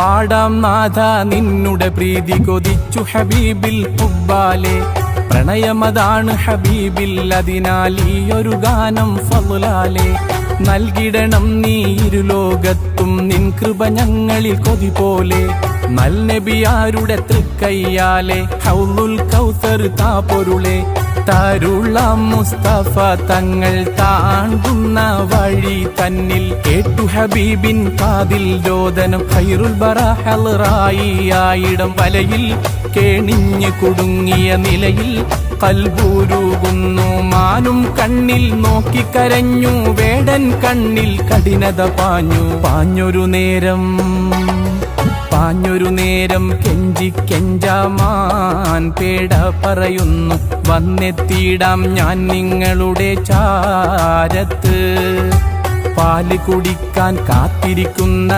പാടാം നാഥ നിന്നുടെ പ്രീതി കൊതിച്ചു ഹബീബിൽ ഹുബ്ബാലെ. പ്രണയമതാണ് ഹബീബിൽ, അതിനാൽ ഈ ഒരു ഗാനം ഫളുലാലെ. നൽകിടണം നീ ഇരുലോകത്തും നിൻ കൃപ ഞങ്ങളിൽ കൊതി പോലെ. നൽനബിയാരുടെ തൃക്കയ്യാലെ ഹൗലുൽ കൗസർ താ പൊരുളെ. താരുളാം മുസ്തഫ തങ്ങൾ താണ്ടുന്ന വഴി തന്നിൽ കേട്ടു ഹബീബിൻ കാതിൽ രോദനം. ഖൈറുൽ ബറ ഹളറായിയിടം വലയിൽ കേണിഞ്ഞു കുടുങ്ങിയ നിലയിൽ കൽബൂരുകുന്നു. മാനും കണ്ണിൽ നോക്കിക്കരഞ്ഞു, വേടൻ കണ്ണിൽ കഠിനത പാഞ്ഞൊരു നേരം കെഞ്ചി കെഞ്ചാമാൻ പേട പറയുന്നു. വന്നെത്തിയിടാം ഞാൻ നിങ്ങളുടെ ചാരത്ത്. പാല് കുടിക്കാൻ കാത്തിരിക്കുന്ന